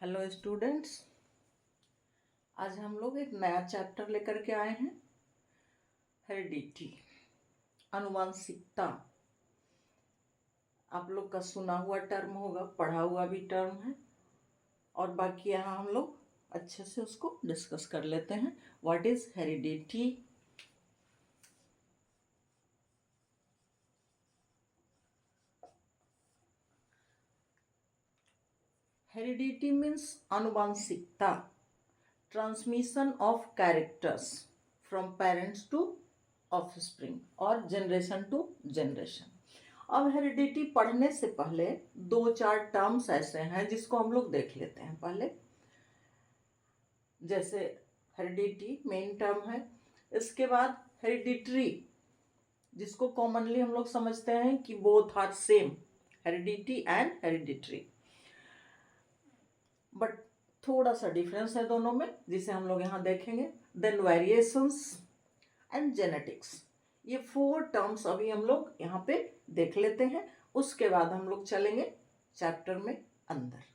Hello students, आज हम लोग एक नया चैप्टर लेकर के आए हैं। हेरिडिटी, आनुवांशिकता। आप लोग का सुना हुआ टर्म होगा, पढ़ा हुआ भी टर्म है, और बाकी यहाँ हम लोग अच्छे से उसको डिस्कस कर लेते हैं। What is heredity? Heredity means आनुवांशिकता, transmission of characters from parents to offspring और जनरेशन टू जनरेशन। अब हेरिडिटी पढ़ने से पहले दो चार टर्म्स ऐसे हैं जिसको हम लोग देख लेते हैं पहले। जैसे हेरिडिटी मेन टर्म है, इसके बाद हेरिडिटरी, जिसको कॉमनली हम लोग समझते हैं कि both are same, heredity and hereditary, but थोड़ा सा डिफरेंस है दोनों में, जिसे हम लोग यहाँ देखेंगे। देन वेरिएशंस एंड जेनेटिक्स, ये 4 टर्म्स अभी हम लोग यहाँ पे देख लेते हैं। उसके बाद हम लोग चलेंगे चैप्टर में अंदर।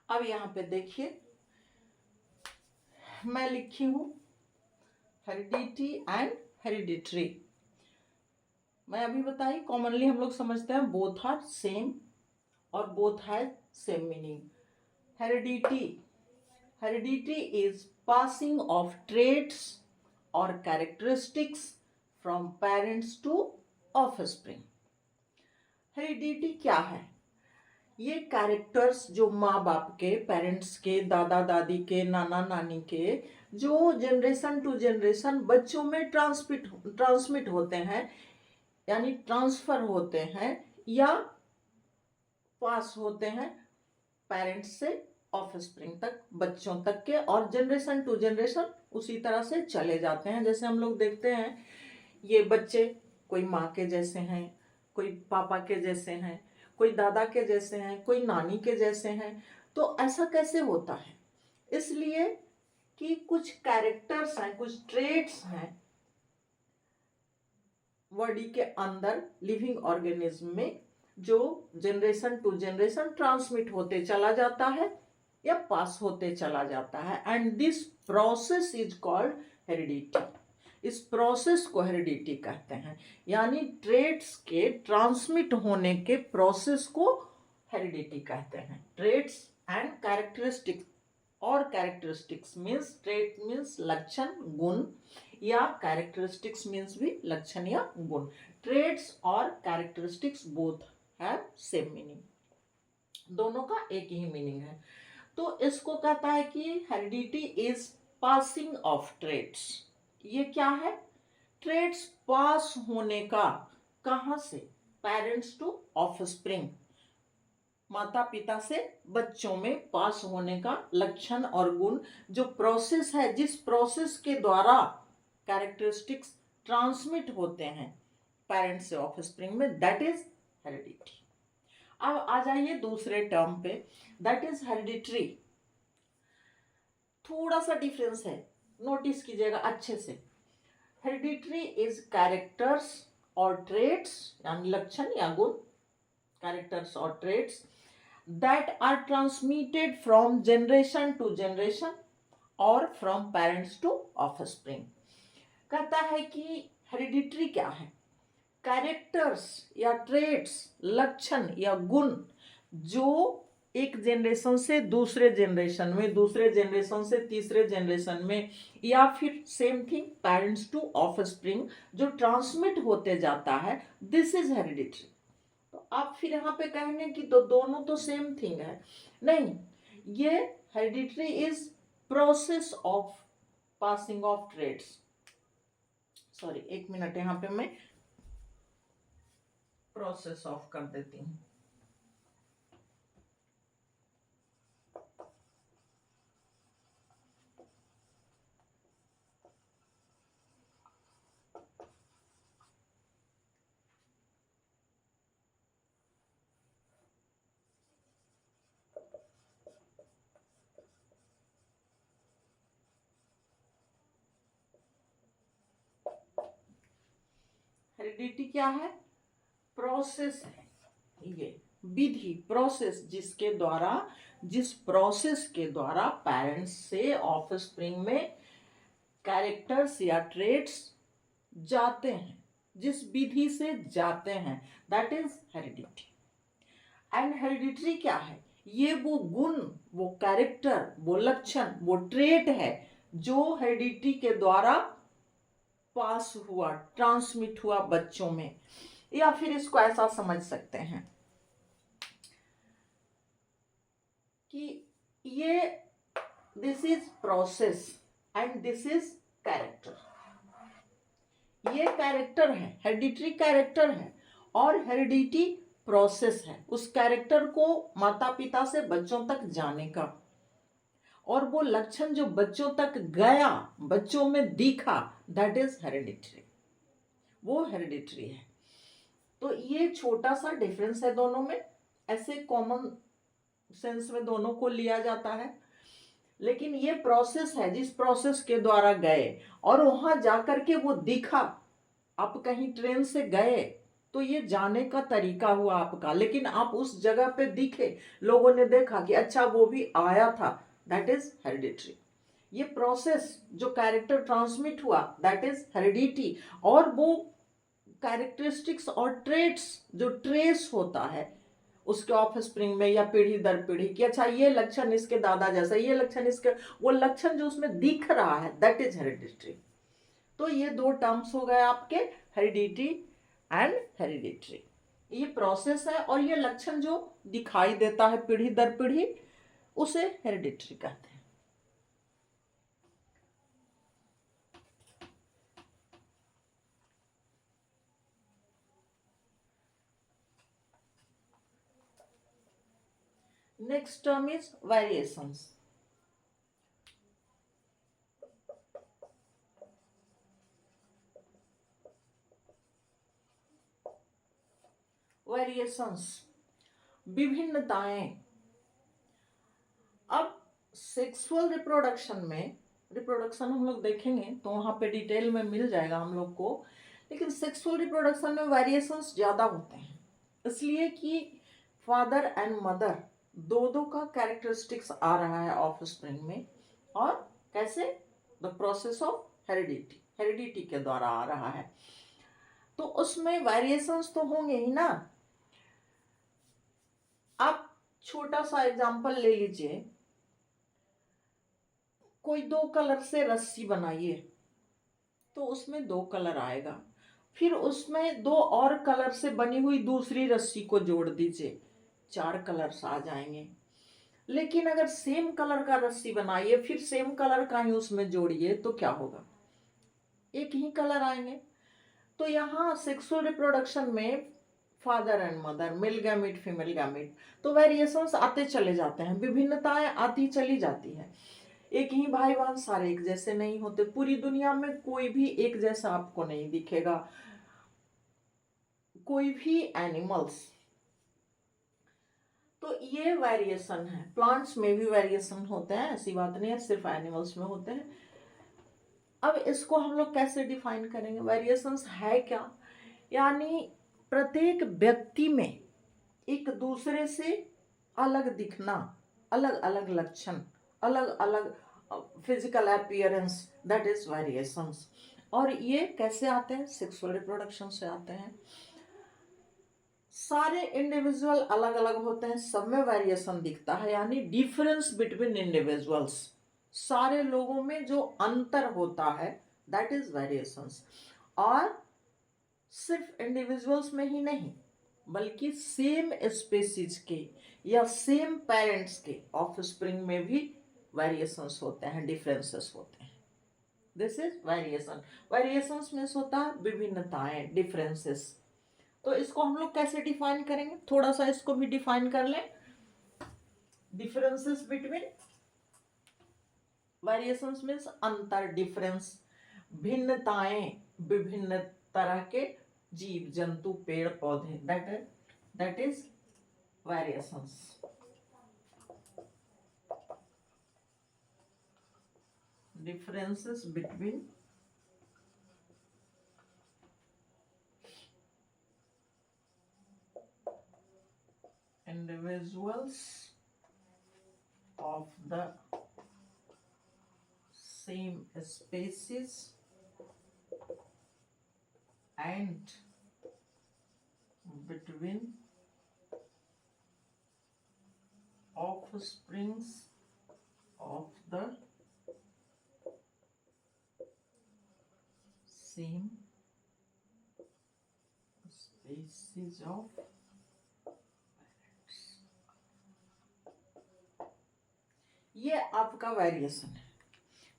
अब यहाँ पे देखिए, मैं लिखी हूँ हेरिडिटी एंड हेरिडिटरी। मैं अभी बताई, कॉमनली हम लोग समझते हैं बोथ आर सेम और both have same meaning. Heredity, heredity is passing of traits और characteristics from parents to offspring. Heredity क्या है? ये कैरेक्टर्स जो माँ बाप के, पेरेंट्स के, दादा दादी के, नाना नानी के, जो जनरेशन टू जनरेशन बच्चों में ट्रांसमिट होते हैं, यानी ट्रांसफर होते हैं या पास होते हैं पेरेंट्स से ऑफस्प्रिंग तक, बच्चों तक के, और जनरेशन टू जनरेशन उसी तरह से चले जाते हैं। जैसे हम लोग देखते हैं, ये बच्चे कोई माँ के जैसे हैं, कोई पापा के जैसे हैं, कोई दादा के जैसे हैं, कोई नानी के जैसे हैं। तो ऐसा कैसे होता है? इसलिए कि कुछ कैरेक्टर्स हैं, कुछ ट्रेट्स हैं बॉडी के अंदर, लिविंग ऑर्गेनिज्म में, जो जनरेशन टू जनरेशन ट्रांसमिट होते चला जाता है या पास होते चला जाता है, and this process is called heredity. इस प्रोसेस को हेरिडिटी कहते हैं, यानी ट्रेट्स के ट्रांसमिट होने के प्रोसेस को हेरिडिटी कहते हैं। ट्रेट्स एंड कैरेक्टरिस्टिक्स, और कैरेक्टरिस्टिक्स मीन्स, ट्रेट मीन्स लक्षण, गुण, या कैरेक्टरिस्टिक्स मीन्स भी लक्षण या गुण। ट्रेट्स और characteristics both have same meaning, दोनों का एक ही मीनिंग है। तो इसको कहता है कि heredity is passing of traits. ये क्या है? ट्रेट्स पास होने का, कहां से? पेरेंट्स टू ऑफस्प्रिंग, माता पिता से बच्चों में पास होने का लक्षण और गुण, जो प्रोसेस है, जिस प्रोसेस के द्वारा कैरेक्टरिस्टिक्स ट्रांसमिट होते हैं पेरेंट्स से ऑफस्प्रिंग में, दैट इज हेरिडिटी। अब आ जाइए दूसरे टर्म पे, दैट इज हेरिडिटरी। थोड़ा सा डिफरेंस है, नोटिस कीजिएगा अच्छे से। हेरिडिटरी इज कैरेक्टर्स और ट्रेट्स, यानी लक्षण या गुण, कैरेक्टर्स और traits that are transmitted from generation to generation or from parents to offspring। कहता है कि हेरिडिटरी क्या है? कैरेक्टर्स या ट्रेट्स, लक्षण या गुण, जो एक जनरेशन से दूसरे जनरेशन में, दूसरे जनरेशन से तीसरे जनरेशन में, या फिर same thing parents to offspring, जो ट्रांसमिट होते जाता है, दिस इज हेरिडिटरी। तो आप फिर यहाँ पे कहने की तो दोनों तो सेम थिंग है, नहीं, ये hereditary is process of passing of traits. Sorry, एक मिनट, यहाँ पे मैं प्रोसेस ऑफ कर देती हूँ। हेरिडिटी क्या है? प्रोसेस है, ये विधि, प्रोसेस, जिसके द्वारा, जिस प्रोसेस के द्वारा पेरेंट्स से ऑफस्प्रिंग में कैरेक्टर्स या ट्रेट्स जाते हैं, जिस विधि से जाते हैं, that is heredity. And hereditary क्या है? ये वो गुण, वो कैरेक्टर, वो लक्षण, वो ट्रेट है जो हेरिडिटी के द्वारा पास हुआ, ट्रांसमिट हुआ बच्चों में। या फिर इसको ऐसा समझ सकते हैं कि ये this is process and this is character. ये कैरेक्टर है, हेरिडिटरी कैरेक्टर है, और हेरिडिटी प्रोसेस है उस कैरेक्टर को माता पिता से बच्चों तक जाने का, और वो लक्षण जो बच्चों तक गया, बच्चों में दिखा, दैट इज हेरिडिटरी, वो हेरिडिटरी है। तो ये छोटा सा डिफरेंस है दोनों में, ऐसे कॉमन सेंस में दोनों को लिया जाता है, लेकिन ये प्रोसेस है जिस प्रोसेस के द्वारा गए और वहां जाकर के वो दिखा। आप कहीं ट्रेन से गए तो ये जाने का तरीका हुआ आपका, लेकिन आप उस जगह पे दिखे, लोगों ने देखा कि अच्छा वो भी आया था, दैट इज हेरिडिटरी। ये प्रोसेस जो कैरेक्टर ट्रांसमिट हुआ, दैट इज हेरिडिटी। और वो कैरेक्टरिस्टिक्स और ट्रेट्स जो ट्रेस होता है उसके ऑफस्प्रिंग में या पीढ़ी दर पीढ़ी कि अच्छा ये लक्षण इसके दादा जैसा, ये लक्षण इसके, वो लक्षण जो उसमें दिख रहा है, दैट इज हेरिडिटरी। तो ये दो टर्म्स हो गए आपके, हेरिडिटी एंड हेरिडिटरी। ये प्रोसेस है और ये लक्षण जो दिखाई देता है पीढ़ी दर पीढ़ी, उसे हेरिडिटरी कहते हैं। Next term is variations. Variations, विभिन्नताएं। अब सेक्सुअल रिप्रोडक्शन में, रिप्रोडक्शन हम लोग देखेंगे तो वहां पे डिटेल में मिल जाएगा हम लोग को, लेकिन सेक्सुअल रिप्रोडक्शन में वेरिएशंस ज़्यादा होते हैं, इसलिए कि फादर एंड मदर दो दो का कैरेक्टरिस्टिक्स आ रहा है ऑफस्प्रिंग में, और कैसे? The process of heredity, heredity के द्वारा आ रहा है, तो उसमें वेरिएशंस तो होंगे ही ना। आप छोटा सा एग्जांपल ले लीजिए, कोई दो कलर से रस्सी बनाइए तो उसमें दो कलर आएगा, फिर उसमें दो और कलर से बनी हुई दूसरी रस्सी को जोड़ दीजिए, चार कलर्स आ जाएंगे। लेकिन अगर सेम कलर का रस्सी बनाइए, फिर सेम कलर का ही उसमें जोड़िए, तो क्या होगा? एक ही कलर आएंगे। तो यहाँ सेक्सुअल रिप्रोडक्शन में father and mother, male gamete female gamete. तो वेरिएशंस आते चले जाते हैं, विभिन्नताएं आती चली जाती है। एक ही भाई बहन सारे एक जैसे नहीं होते, पूरी दुनिया में कोई भी एक जैसा आपको नहीं दिखेगा, कोई भी एनिमल्स। तो ये वेरिएशन है। प्लांट्स में भी वेरिएशन होते हैं, ऐसी बात नहीं है सिर्फ एनिमल्स में होते हैं। अब इसको हम लोग कैसे डिफाइन करेंगे, वेरिएशंस है क्या? यानी प्रत्येक व्यक्ति में एक दूसरे से अलग दिखना, अलग अलग लक्षण, अलग अलग physical appearance, that is variations. और ये कैसे आते हैं? सेक्सुअल रिप्रोडक्शन से आते हैं। सारे इंडिविजुअल अलग अलग होते हैं, सब में वेरिएशन दिखता है, यानी डिफरेंस बिटवीन इंडिविजुअल्स। सारे लोगों में जो अंतर होता है दैट इज वेरिएशंस। और सिर्फ इंडिविजुअल्स में ही नहीं, बल्कि सेम स्पेसीज के या सेम पेरेंट्स के ऑफस्प्रिंग में भी वेरिएशंस होते हैं, डिफरेंसेस होते हैं। This is variation. Variations means होता है विभिन्नताएं, डिफरेंसेस। तो इसको हम लोग कैसे डिफाइन करेंगे, थोड़ा सा इसको भी डिफाइन कर लें। डिफरेंसेस बिटवीन, वेरिएशंस मीन्स अंतर, डिफरेंस, भिन्नताएं, विभिन्न तरह के जीव जंतु पेड़ पौधे, that is variations. Differences between individuals of the same species and between offsprings of the same species of ये आपका वेरिएशन है।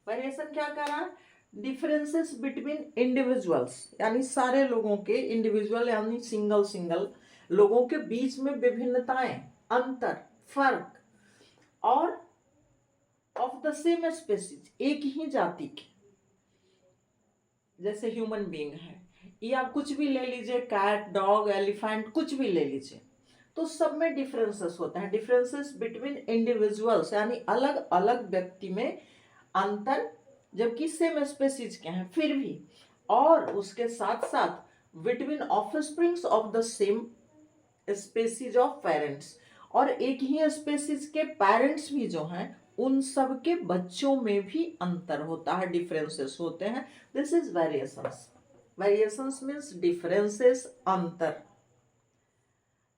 वेरिएशन क्या कर रहा है? डिफरेंसेस बिटवीन इंडिविजुअल्स, यानी सारे लोगों के, इंडिविजुअल यानी सिंगल सिंगल लोगों के बीच में विभिन्नताएं, अंतर, फर्क, और ऑफ द सेम स्पेसीज, एक ही जाति के, जैसे ह्यूमन बीइंग है या कुछ भी ले लीजिए, कैट, डॉग, एलिफेंट, कुछ भी ले लीजिए, तो सब में डिफरेंसेस होते हैं। डिफरेंसेस बिटवीन इंडिविजुअल्स, यानी अलग अलग व्यक्ति में अंतर, जबकि सेम स्पेसीज के हैं फिर भी, और उसके साथ साथ between offsprings of the same species of parents, और एक ही स्पेसीज के पेरेंट्स भी जो हैं उन सब के बच्चों में भी अंतर होता है, डिफरेंसेस होते हैं। This is variations. Variations means differences, अंतर,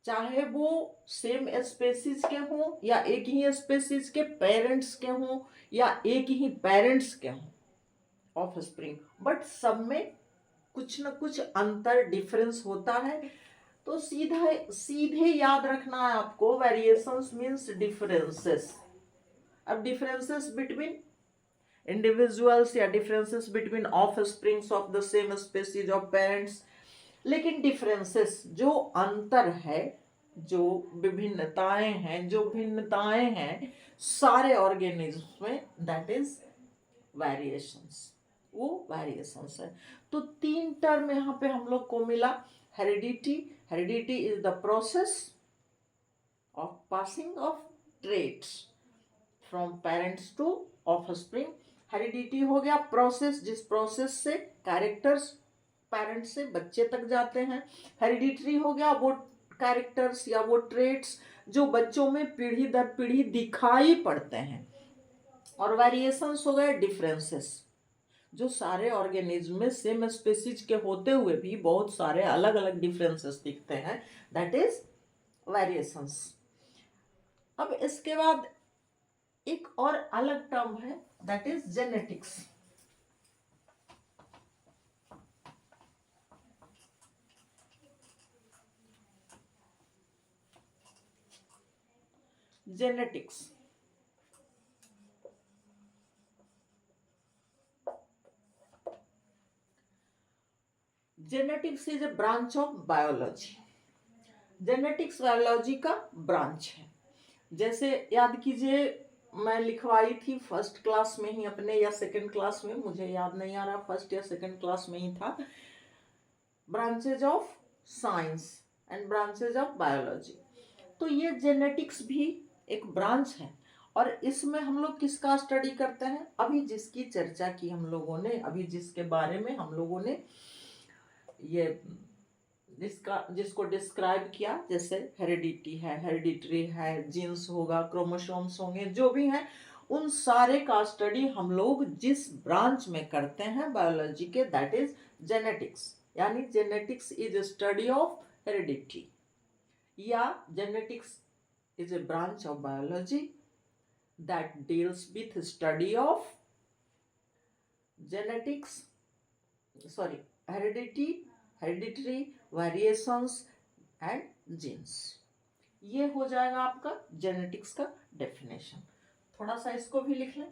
चाहे वो सेम स्पेसीज के हों या एक ही स्पेसीज के पेरेंट्स के हों या एक ही पेरेंट्स के हों ऑफस्प्रिंग, बट सब में कुछ न कुछ अंतर, डिफरेंस होता है। तो सीधे याद रखना है आपको, वेरिएशंस मीन्स डिफरेंसेस। अब डिफरेंसेस बिटवीन इंडिविजुअल्स या differences between offsprings of the same species of parents, लेकिन डिफरेंसेस जो अंतर है, जो विभिन्नताएं हैं, जो भिन्नताएं हैं सारे ऑर्गेनिज्म में, दैट इज वेरिएशंस, वो वेरिएशंस है। तो तीन टर्म यहाँ पे हम लोग को मिला। Heredity, heredity is the process of passing of traits from parents to offspring. Heredity हो गया प्रोसेस, जिस प्रोसेस से कैरेक्टर्स पेरेंट्स से बच्चे तक जाते हैं। हेरिडिटरी हो गया वो कैरेक्टर्स या वो ट्रेट्स जो बच्चों में पीढ़ी दर पीढ़ी दिखाई पड़ते हैं। और वेरिएशंस हो गए डिफरेंसेस, जो सारे ऑर्गेनिज्म में सेम स्पेसीज के होते हुए भी बहुत सारे अलग अलग डिफरेंसेस दिखते हैं, दैट इज वेरिएशंस। अब इसके बाद एक और अलग टर्म है, that is genetics. Genetics, genetics is a branch of biology. Genetics biology का ब्रांच है। जैसे याद कीजिए, मैं लिखवाई थी फर्स्ट क्लास में ही अपने, या सेकंड क्लास में, मुझे याद नहीं आ रहा, फर्स्ट या सेकंड क्लास में ही था, branches of science and branches of biology. तो ये जेनेटिक्स भी एक ब्रांच है, और इसमें हम लोग किसका स्टडी करते हैं, अभी जिसकी चर्चा की हम लोगों ने, अभी जिसके बारे में हम लोगों ने ये जिसको डिस्क्राइब किया, जैसे हेरिडिटी है, हेरिडिटरी है, जीन्स होगा, क्रोमोसोम्स होंगे, जो भी हैं, उन सारे का स्टडी हम लोग जिस ब्रांच में करते हैं बायोलॉजी के, दैट इज जेनेटिक्स। यानी genetics is a study of heredity, या genetics is a branch of biology that deals with study of genetics, sorry, hereditary variations and genes। ये हो जाएगा आपका जेनेटिक्स का डेफिनेशन। थोड़ा सा इसको भी लिख लें।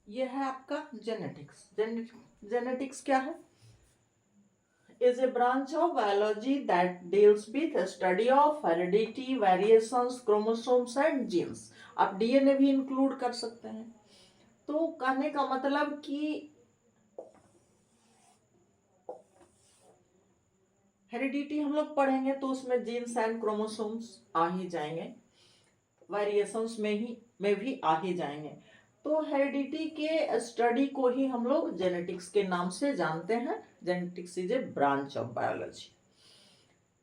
ये है आपका जेनेटिक्स। जेनेटिक्स क्या है? is a branch of biology that deals with a study of heredity, variations, chromosomes and genes। आप डीएनए भी इंक्लूड कर सकते हैं। तो कहने का मतलब कि हेरिडिटी हम लोग पढ़ेंगे तो उसमें जीन्स एंड क्रोमोसोम्स आ ही जाएंगे, वेरिएशंस में भी आ ही जाएंगे। तो हेरिडिटी के स्टडी को ही हम लोग जेनेटिक्स के नाम से जानते हैं। Genetics is a branch of biology.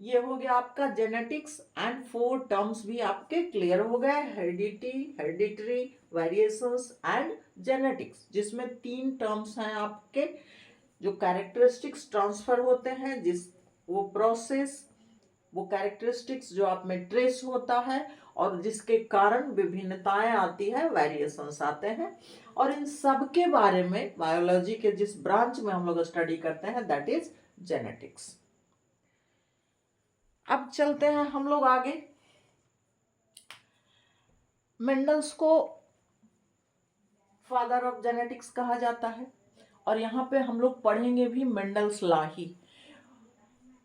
ये हो गया आपका जेनेटिक्स, एंड 4 टर्म्स भी आपके क्लियर हो गए, heredity, hereditary, variations and genetics, जिसमें 3 टर्म्स हैं आपके, जो कैरेक्टरिस्टिक्स ट्रांसफर होते हैं, जिस वो प्रोसेस, वो कैरेक्टरिस्टिक्स जो आप में ट्रेस होता है, और जिसके कारण विभिन्नताएं आती है, वेरिएशंस आते हैं। और इन सब के बारे में बायोलॉजी के जिस ब्रांच में हम लोग स्टडी करते हैं, दैट इज जेनेटिक्स। अब चलते हैं हम लोग आगे। मेंडल्स को फादर ऑफ जेनेटिक्स कहा जाता है, और यहाँ पे हम लोग पढ़ेंगे भी मेंडल्स लॉ ही।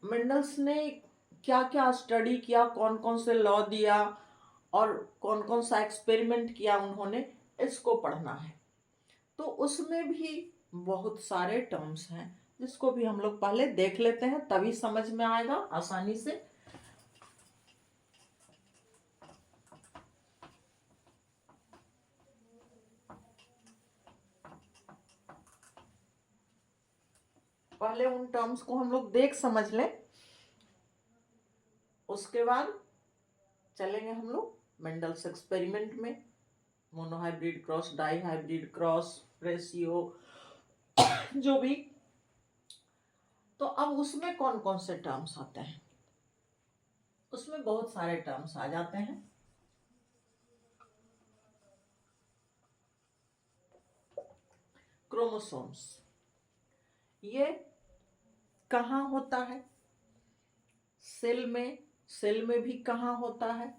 मेंडल्स ने क्या क्या स्टडी किया, कौन कौन से लॉ दिया, और कौन कौन सा एक्सपेरिमेंट किया उन्होंने, इसको पढ़ना है। तो उसमें भी बहुत सारे टर्म्स हैं, जिसको भी हम लोग पहले देख लेते हैं, तभी समझ में आएगा आसानी से। पहले उन टर्म्स को हम लोग देख समझ लें, उसके बाद चलेंगे हम लोग मेंडल्स एक्सपेरिमेंट में, monohybrid cross, dihybrid cross, ratio, जो भी। तो अब उसमें कौन कौन से टर्म्स आते हैं? उसमें बहुत सारे टर्म्स आ जाते हैं। क्रोमोसोम्स, ये कहाँ होता है? सेल में, सेल में भी कहाँ होता है,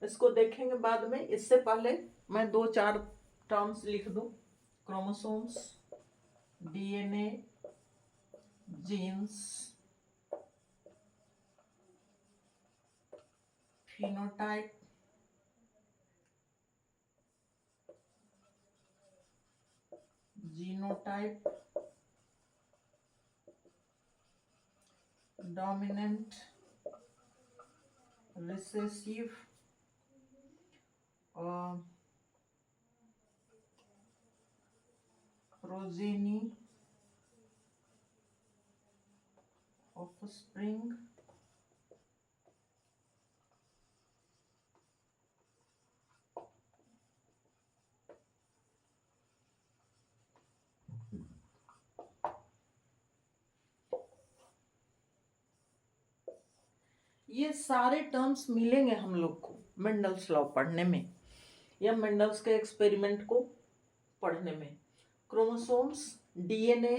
इसको देखेंगे बाद में। इससे पहले मैं 2-4 टर्म्स लिख दूं। Chromosomes, DNA, genes, phenotype, genotype, dominant, recessive, progeny, offspring, ये सारे टर्म्स मिलेंगे हम लोग को मेंडल्स लॉ पढ़ने में या मेंडल्स के एक्सपेरिमेंट को पढ़ने में। Chromosomes, DNA,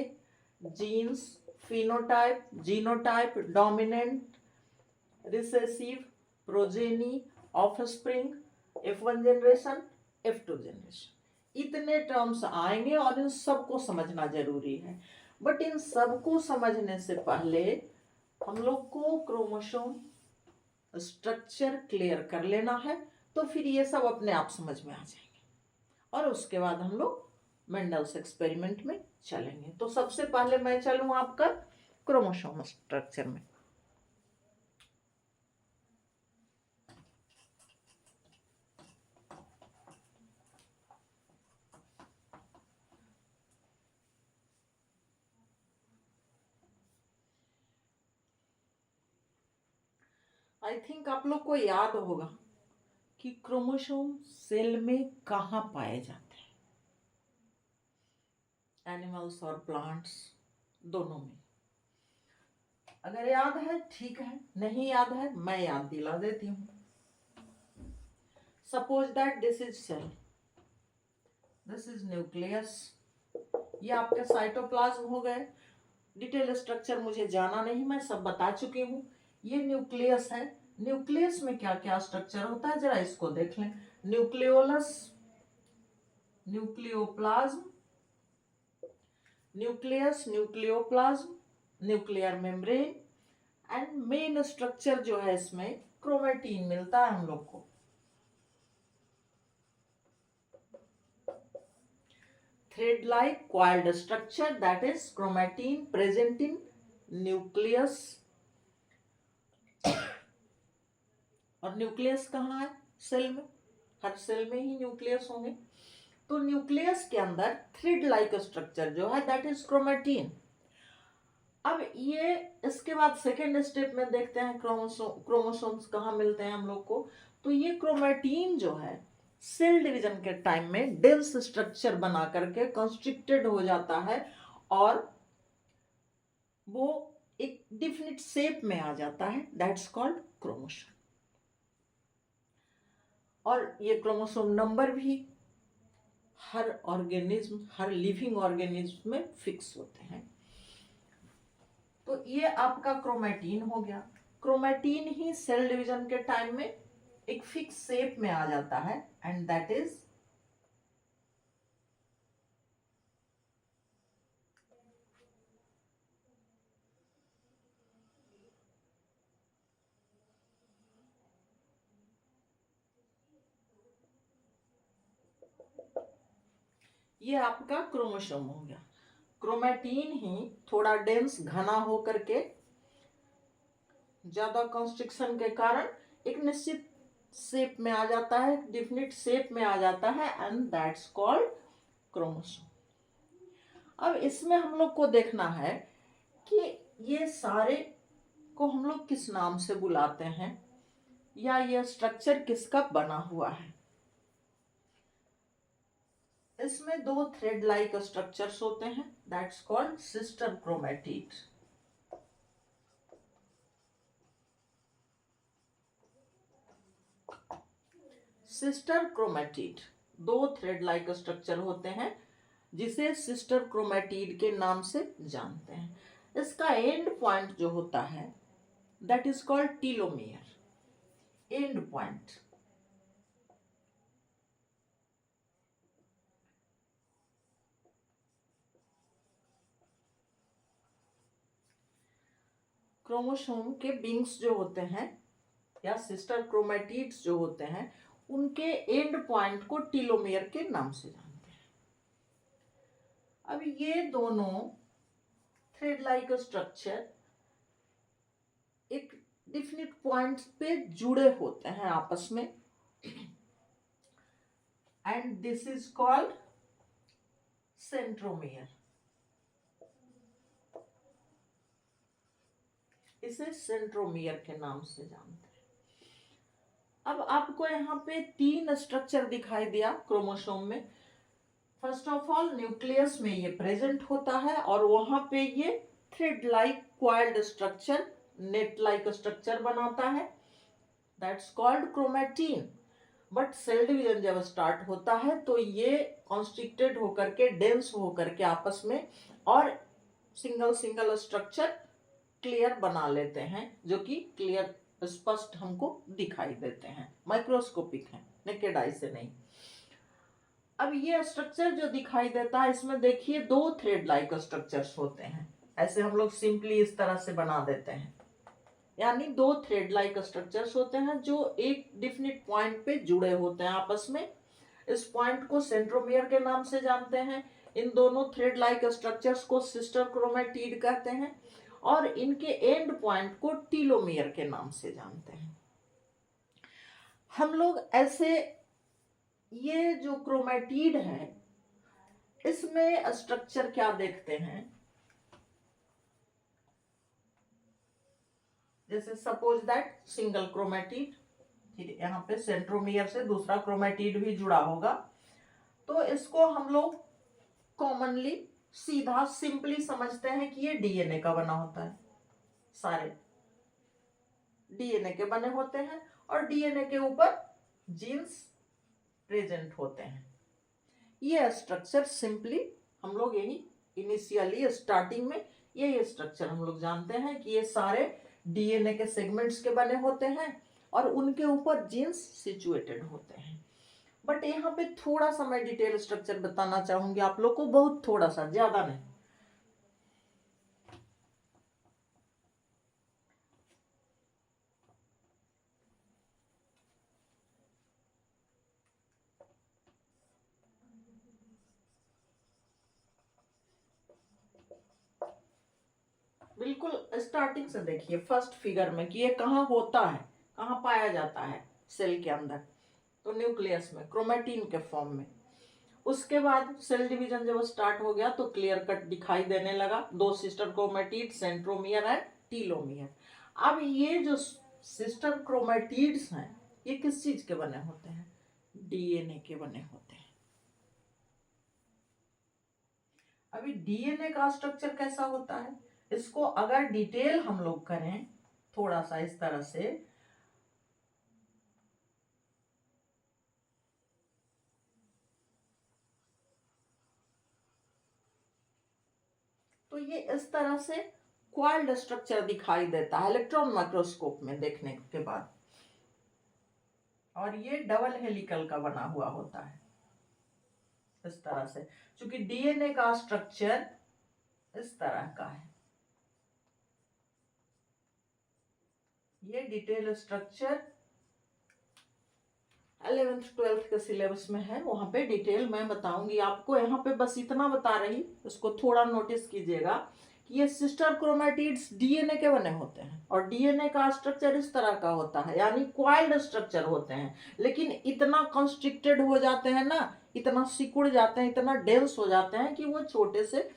genes, phenotype, genotype, dominant, recessive, progeny, offspring, F1 generation, F2 generation, इतने टर्म्स आएंगे और इन सबको समझना जरूरी है। बट इन सबको समझने से पहले हम लोग को क्रोमोसोम स्ट्रक्चर क्लियर कर लेना है, तो फिर ये सब अपने आप समझ में आ जाएंगे और उसके बाद हम लोग मेंडल्स एक्सपेरिमेंट में चलेंगे। तो सबसे पहले मैं चलूँ आपका क्रोमोसोम स्ट्रक्चर में। आई थिंक आप लोग को याद होगा कि क्रोमोसोम सेल में कहाँ पाए जाते हैं, एनिमल्स और प्लांट्स दोनों में। अगर याद है ठीक है, नहीं याद है मैं याद दिला देती हूँ। Suppose that this is cell, this is nucleus, ये आपके साइटोप्लाज्म हो गए। डिटेल स्ट्रक्चर मुझे जाना नहीं, मैं सब बता चुकी हूँ। ये न्यूक्लियस है। न्यूक्लियस में क्या क्या स्ट्रक्चर होता है जरा इसको देख लें। Nucleolus, nucleoplasm, nucleus, nucleoplasm, nuclear membrane and main structure जो है इसमें क्रोमेटीन मिलता है हम लोग को। Thread like coiled structure, that is chromatin present in nucleus। और न्यूक्लियस कहाँ है? सेल में। हर सेल में ही न्यूक्लियस होंगे। तो न्यूक्लियस के अंदर थ्रेड लाइक स्ट्रक्चर जो है दैट इज क्रोमेटीन। अब ये इसके बाद सेकेंड स्टेप में देखते हैं क्रोमोसोम्स कहाँ मिलते हैं हम लोग को। तो ये क्रोमेटीन जो है सेल डिवीजन के टाइम में डेंस स्ट्रक्चर बना करके कंस्ट्रिक्टेड हो जाता है और वो एक डिफिनिट शेप में आ जाता है, दैट्स कॉल्ड क्रोमोसोम। और ये क्रोमोसोम नंबर भी हर ऑर्गेनिज्म, हर लिविंग ऑर्गेनिज्म में फिक्स होते हैं। तो ये आपका क्रोमेटीन हो गया। क्रोमेटीन ही सेल डिवीजन के टाइम में एक फिक्स शेप में आ जाता है एंड दैट इज ये आपका क्रोमोसोम हो गया। क्रोमेटीन ही थोड़ा डेंस घना हो करके ज्यादा कंस्ट्रिक्शन के कारण एक निश्चित शेप में आ जाता है, डिफिनिट शेप में आ जाता है एंड दैट्स कॉल्ड क्रोमोसोम। अब इसमें हम लोग को देखना है कि ये सारे को हम लोग किस नाम से बुलाते हैं या ये स्ट्रक्चर किसका बना हुआ है। इसमें दो थ्रेड लाइक स्ट्रक्चर्स होते हैं, that's called sister chromatid. Sister chromatid दो थ्रेड लाइक स्ट्रक्चर होते हैं जिसे सिस्टर क्रोमेटिड के नाम से जानते हैं। इसका एंड पॉइंट जो होता है that is called telomere, and point. Chromosome के विंग्स जो होते हैं या सिस्टर क्रोमेटिड्स जो होते हैं उनके एंड पॉइंट को टीलोमियर के नाम से जानते हैं। अब ये दोनों थ्रेड लाइक स्ट्रक्चर एक डिफिनिट पॉइंट पे जुड़े होते हैं आपस में and this is called centromere. इसे सेंट्रोमियर के नाम से जानते हैं। अब आपको यहाँ पे तीन स्ट्रक्चर दिखाई दिया क्रोमोसोम में। फर्स्ट ऑफ ऑल न्यूक्लियस में ये प्रेजेंट होता है और वहां पे ये thread like coiled structure net like structure बनाता है, that's called chromatin. But cell division जब स्टार्ट होता है तो ये कॉन्स्ट्रिक्टेड होकर के, डेंस होकर के आपस में और सिंगल सिंगल स्ट्रक्चर क्लियर बना लेते हैं, जो कि क्लियर स्पष्ट हमको दिखाई देते हैं, माइक्रोस्कोपिक है, नेकेड आई से नहीं। अब ये स्ट्रक्चर जो दिखाई देता है इसमें देखिए 2 थ्रेड लाइक स्ट्रक्चर्स होते हैं, ऐसे हम लोग सिंपली इस तरह से बना देते हैं, यानी 2 थ्रेड लाइक स्ट्रक्चर्स होते हैं जो एक डिफिनिट पॉइंट पे जुड़े होते हैं आपस में। इस पॉइंट को सेंट्रोमियर के नाम से जानते हैं। इन दोनों थ्रेड लाइक स्ट्रक्चर्स को सिस्टर क्रोमैटिड कहते हैं और इनके एंड पॉइंट को टीलोमियर के नाम से जानते हैं। हम लोग ऐसे, ये जो क्रोमैटिड है इसमें स्ट्रक्चर क्या देखते हैं, जैसे सपोज दैट सिंगल क्रोमैटिड, फिर यहाँ पे सेंट्रोमियर से दूसरा क्रोमैटिड भी जुड़ा होगा, तो इसको हम लोग कॉमनली सीधा सिंपली समझते हैं कि ये डीएनए का बना होता है, सारे डीएनए के बने होते हैं और डीएनए के ऊपर जीन्स प्रेजेंट होते हैं। ये स्ट्रक्चर सिंपली हम लोग यही इनिशियली स्टार्टिंग में यही स्ट्रक्चर हम लोग जानते हैं कि ये सारे डीएनए के सेगमेंट्स के बने होते हैं और उनके ऊपर जीन्स सिचुएटेड होते हैं। बट यहाँ पे थोड़ा सा मैं डिटेल स्ट्रक्चर बताना चाहूंगी आप लोग को, बहुत थोड़ा सा, ज्यादा नहीं। बिल्कुल स्टार्टिंग से देखिए फर्स्ट फिगर में कि ये कहाँ होता है, कहाँ पाया जाता है सेल के अंदर, तो न्यूक्लियस में क्रोमैटिन के फॉर्म में। उसके बाद सेल डिवीजन जब स्टार्ट हो गया तो क्लियर कट दिखाई देने लगा, 2 sister chromatid, centromere and telomere. अब ये जो सिस्टर क्रोमैटिड्स हैं ये किस चीज के बने होते हैं, डीएनए के बने होते हैं। अभी डीएनए का स्ट्रक्चर कैसा होता है, इसको अगर डिटेल हम लोग करें थोड़ा सा इस तरह से, तो ये इस तरह से क्वाइल्ड स्ट्रक्चर दिखाई देता है इलेक्ट्रॉन माइक्रोस्कोप में देखने के बाद, और ये डबल हेलिकल का बना हुआ होता है इस तरह से, क्योंकि डीएनए का स्ट्रक्चर इस तरह का है। ये डिटेल स्ट्रक्चर 11th 12th के सिलेबस में है, वहां पे डिटेल मैं बताऊंगी आपको। यहाँ पे बस इतना बता रही, इसको थोड़ा नोटिस कीजिएगा कि ये सिस्टर क्रोमैटिड्स डीएनए के बने होते हैं और डीएनए का स्ट्रक्चर इस तरह का होता है, यानी क्वाइल्ड स्ट्रक्चर होते हैं, लेकिन इतना कंस्ट्रिक्टेड हो जाते हैं ना, इतना सिकुड़ जाते हैं, इतना डेंस हो जाते हैं कि वो छोटे से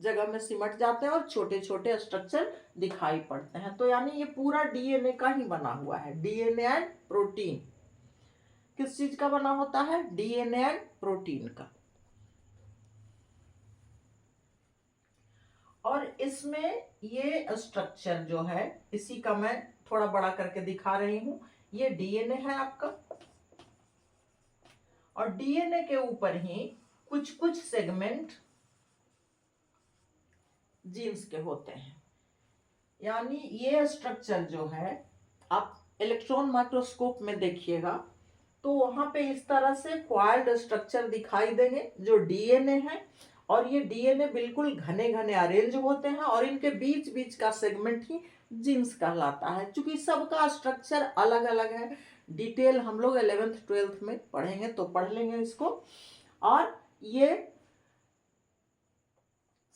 जगह में सिमट जाते हैं और छोटे छोटे स्ट्रक्चर दिखाई पड़ते हैं। तो यानी ये पूरा डीएनए का ही बना हुआ है। डीएनए एंड प्रोटीन किस चीज का बना होता है, डीएनए एंड प्रोटीन का। और इसमें ये स्ट्रक्चर जो है, इसी का मैं थोड़ा बड़ा करके दिखा रही हूं। ये डीएनए है आपका, और डीएनए के ऊपर ही कुछ कुछ सेगमेंट जीन्स के होते हैं। यानी ये स्ट्रक्चर जो है आप इलेक्ट्रॉन माइक्रोस्कोप में देखिएगा तो वहां पे इस तरह से क्वाइल्ड स्ट्रक्चर दिखाई देंगे जो डीएनए है, और ये डीएनए बिल्कुल घने घने अरेंज होते हैं और इनके बीच बीच का सेगमेंट ही जीन्स कहलाता है। क्योंकि सबका स्ट्रक्चर अलग अलग है, डिटेल हम लोग 11th 12th में पढ़ेंगे तो पढ़ लेंगे इसको। और ये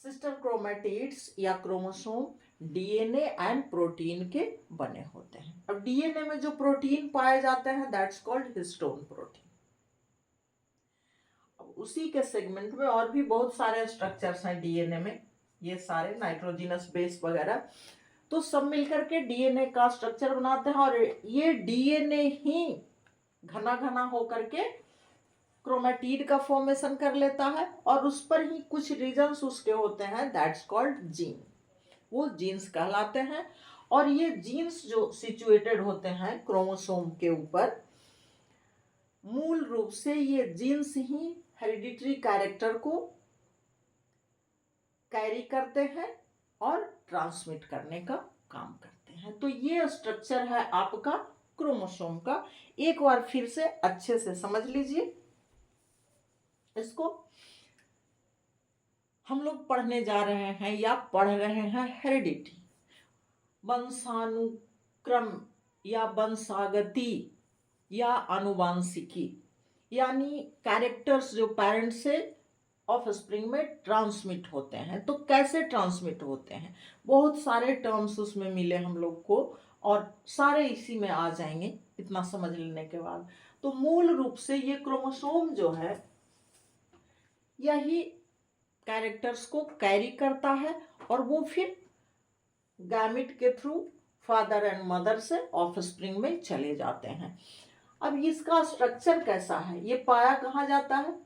सिस्टर क्रोमैटिड्स या क्रोमोसोम डीएनए एंड प्रोटीन के बने होते हैं। अब डीएनए में जो प्रोटीन पाए जाते हैं दैट्स कॉल्ड हिस्टोन प्रोटीन। अब उसी के सेगमेंट में और भी बहुत सारे स्ट्रक्चर्स हैं डीएनए में, ये सारे नाइट्रोजिनस बेस वगैरह, तो सब मिलकर के डीएनए का स्ट्रक्चर बनाते हैं। और ये डीएनए ही घना घना होकर के क्रोमैटिड का फॉर्मेशन कर लेता है और उस पर ही कुछ रीजन्स उसके होते हैं दैट्स कॉल्ड जीन, वो जीन्स कहलाते हैं। और ये जीन्स जो सिचुएटेड होते हैं क्रोमोसोम के ऊपर, मूल रूप से ये जीन्स ही हेरिडिटरी कैरेक्टर को कैरी करते हैं और ट्रांसमिट करने का काम करते हैं। तो ये स्ट्रक्चर है आपका क्रोमोसोम का। एक बार फिर से अच्छे से समझ लीजिए इसको। हम लोग पढ़ने जा रहे हैं या पढ़ रहे हैं हेरिडिटी, वंशानुक्रम या वंशागति या आनुवांशिकी, यानी कैरेक्टर्स जो पेरेंट्स से ऑफस्प्रिंग में ट्रांसमिट होते हैं। तो कैसे ट्रांसमिट होते हैं, बहुत सारे टर्म्स उसमें मिले हम लोग को और सारे इसी में आ जाएंगे इतना समझ लेने के बाद। तो मूल रूप से ये क्रोमोसोम जो है यही कैरेक्टर्स को कैरी करता है और वो फिर गैमिट के थ्रू फादर एंड मदर से ऑफस्प्रिंग में चले जाते हैं। अब इसका स्ट्रक्चर कैसा है, ये पाया कहाँ जाता है?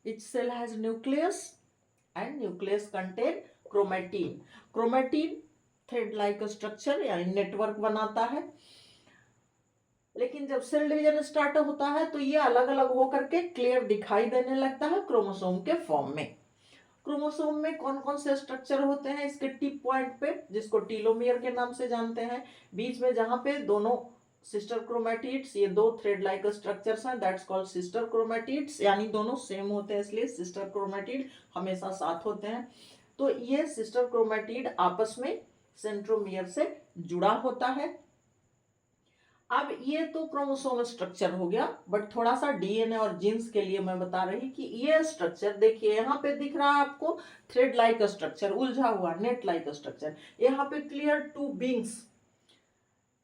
Each cell has nucleus and nucleus contain chromatin. Chromatin thread like structure यानी नेटवर्क बनाता है। लेकिन जब सेल डिवीजन स्टार्ट होता है तो ये अलग अलग होकर के क्लियर दिखाई देने लगता है क्रोमोसोम के फॉर्म में। क्रोमोसोम में कौन कौन से स्ट्रक्चर होते हैं इसके टिप पॉइंट पे, जिसको टीलोमियर के नाम से जानते हैं, बीच में जहां पे दोनों सिस्टर क्रोमैटिड्स, ये दो थ्रेड लाइक स्ट्रक्चर्स हैं, दैट्स कॉल्ड सिस्टर क्रोमैटिड्स, यानी दोनों सेम होते हैं इसलिए सिस्टर क्रोमैटिड हमेशा साथ होते हैं। तो ये सिस्टर क्रोमैटिड आपस में सेंट्रोमियर से जुड़ा होता है। अब ये तो क्रोमोसोम स्ट्रक्चर हो गया, बट थोड़ा सा डीएनए और जीन्स के लिए मैं बता रही कि ये स्ट्रक्चर देखिए यहाँ पे दिख रहा है आपको थ्रेड लाइक स्ट्रक्चर, उलझा हुआ नेट लाइक स्ट्रक्चर, यहाँ पे क्लियर टू विंग्स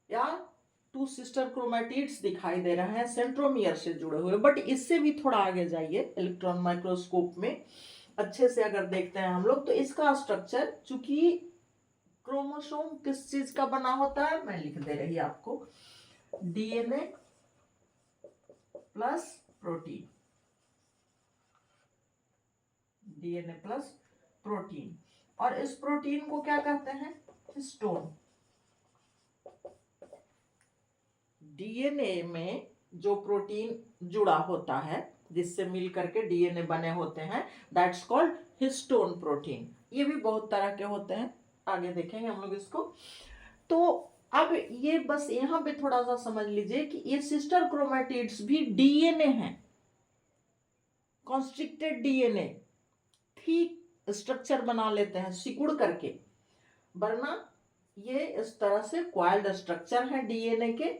या टू सिस्टर क्रोमैटिड्स दिखाई दे रहे हैं सेंट्रोमियर से जुड़े हुए। बट इससे भी थोड़ा आगे जाइए इलेक्ट्रॉन माइक्रोस्कोप में अच्छे से अगर देखते हैं हम लोग तो इसका स्ट्रक्चर, चूंकि क्रोमोसोम किस चीज का बना होता है मैं लिख दे रही आपको, DNA plus protein, DNA plus protein, और इस प्रोटीन को क्या कहते हैं? हिस्टोन। डीएनए में जो प्रोटीन जुड़ा होता है जिससे मिल करके डीएनए बने होते हैं, दैट्स कॉल्ड हिस्टोन प्रोटीन। ये भी बहुत तरह के होते हैं, आगे देखेंगे हम लोग इसको। तो अब ये बस यहाँ पे थोड़ा सा समझ लीजिए कि ये सिस्टर क्रोमैटिड्स भी डीएनए हैं, कॉन्स्ट्रिक्टेड डीएनए, ठीक स्ट्रक्चर बना लेते हैं सिकुड़ करके, वरना ये इस तरह से क्वाइल्ड स्ट्रक्चर है डीएनए के।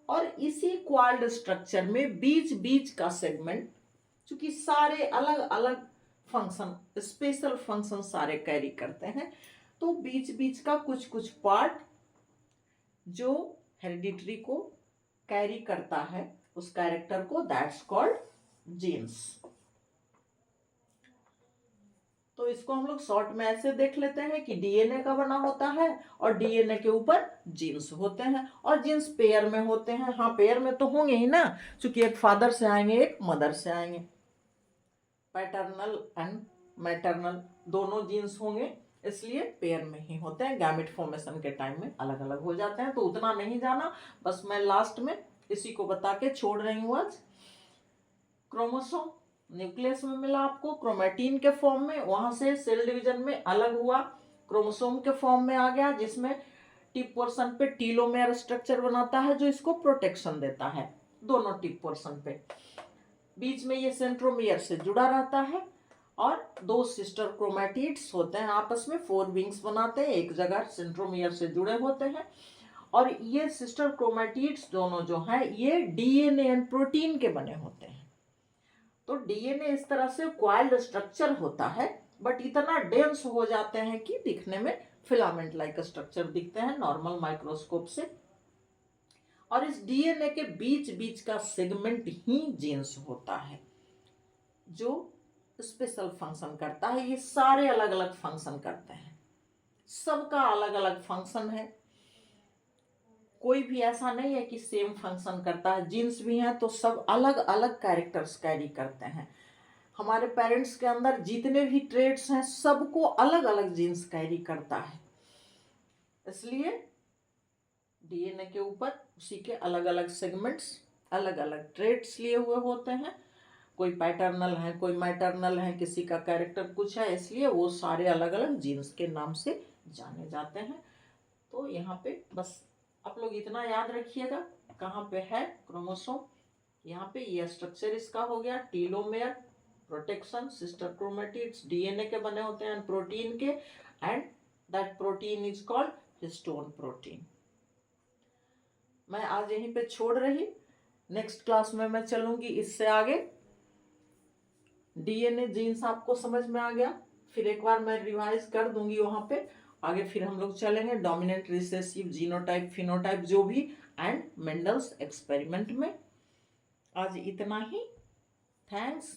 और इसी क्वाइल्ड स्ट्रक्चर में बीच बीच का सेगमेंट, चूंकि सारे अलग अलग फंक्शन, स्पेशल फंक्शन सारे कैरी करते हैं, तो बीच बीच का कुछ कुछ पार्ट जो हेरिडिटरी को कैरी करता है उस कैरेक्टर को, दैट्स कॉल्ड जीन्स। तो इसको हम लोग शॉर्ट में ऐसे देख लेते हैं कि डीएनए का बना होता है और डीएनए के ऊपर जीन्स होते हैं, और जीन्स पेयर में होते हैं। हाँ, पेयर में तो होंगे ही ना, क्योंकि एक फादर से आएंगे एक मदर से आएंगे, पैटर्नल एंड मैटरनल दोनों जीन्स होंगे, इसलिए पेयर में ही होते हैं। गैमेट फॉर्मेशन के टाइम में अलग अलग हो जाते हैं, तो उतना नहीं जाना, बस मैं लास्ट में इसी को बता के छोड़ रही हूँ आज। क्रोमोसोम न्यूक्लियस में मिला आपको क्रोमैटिन के फॉर्म में, वहां से सेल डिवीजन में अलग हुआ, क्रोमोसोम के फॉर्म में आ गया, जिसमें टिप पोर्शन पे टीलोमेयर स्ट्रक्चर बनाता है जो इसको प्रोटेक्शन देता है दोनों टिप पोर्शन पे। बीच में ये सेंट्रोमियर से जुड़ा रहता है और दो सिस्टर क्रोमैटिड्स होते हैं आपस में, 4 विंग्स बनाते हैं, एक जगह सेंट्रोमियर से जुड़े होते हैं। और ये सिस्टर क्रोमैटिड्स दोनों जो हैं ये डीएनए एंड प्रोटीन के बने होते हैं। तो डीएनए इस तरह से क्वाइल्ड स्ट्रक्चर होता है, बट इतना डेंस हो जाते हैं कि दिखने में फिलामेंट लाइक स्ट्रक्चर दिखते हैं नॉर्मल माइक्रोस्कोप से। और इस डीएनए के बीच बीच का सेगमेंट ही जीन्स होता है जो स्पेशल फंक्शन करता है। ये सारे अलग अलग फंक्शन करते हैं, सबका अलग अलग फंक्शन है, कोई भी ऐसा नहीं है कि सेम फंक्शन करता है। जीन्स भी हैं तो सब अलग अलग कैरेक्टर्स कैरी करते हैं। हमारे पेरेंट्स के अंदर जितने भी ट्रेड्स हैं सबको अलग अलग जीन्स कैरी करता है। इसलिए डीएनए के ऊपर उसी के अलग अलग सेगमेंट्स, अलग अलग ट्रेट्स लिए हुए होते हैं। कोई पैटर्नल है, कोई मैटरनल है, किसी का कैरेक्टर कुछ है, इसलिए वो सारे अलग अलग जीन्स के नाम से जाने जाते हैं। तो यहाँ पे बस आप लोग इतना याद रखिएगा, कहाँ पे है क्रोमोसोम, यहाँ पे ये स्ट्रक्चर इसका हो गया telomere, protection, sister chromatids DNA के बने होते हैं प्रोटीन के, and that protein is called histone protein. मैं आज यहीं पे छोड़ रही, नेक्स्ट क्लास में मैं चलूंगी इससे आगे। डीएनए जीन्स आपको समझ में आ गया, फिर एक बार मैं रिवाइज कर दूंगी वहां पे, आगे फिर हम लोग चलेंगे डोमिनेंट, रिसेसिव, जीनोटाइप, फिनोटाइप जो भी, एंड मेंडल्स एक्सपेरिमेंट में। आज इतना ही, थैंक्स।